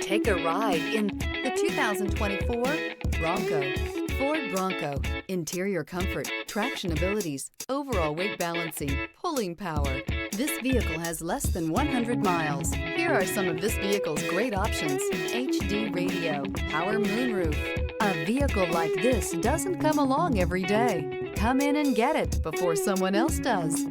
Take a ride in the 2024 Bronco. Ford Bronco. Interior comfort, traction abilities, overall weight balancing, pulling power. This vehicle has less than 100 miles. Here are some of this vehicle's great options: HD radio, power moonroof. A vehicle like this doesn't come along every day. Come in and get it before someone else does.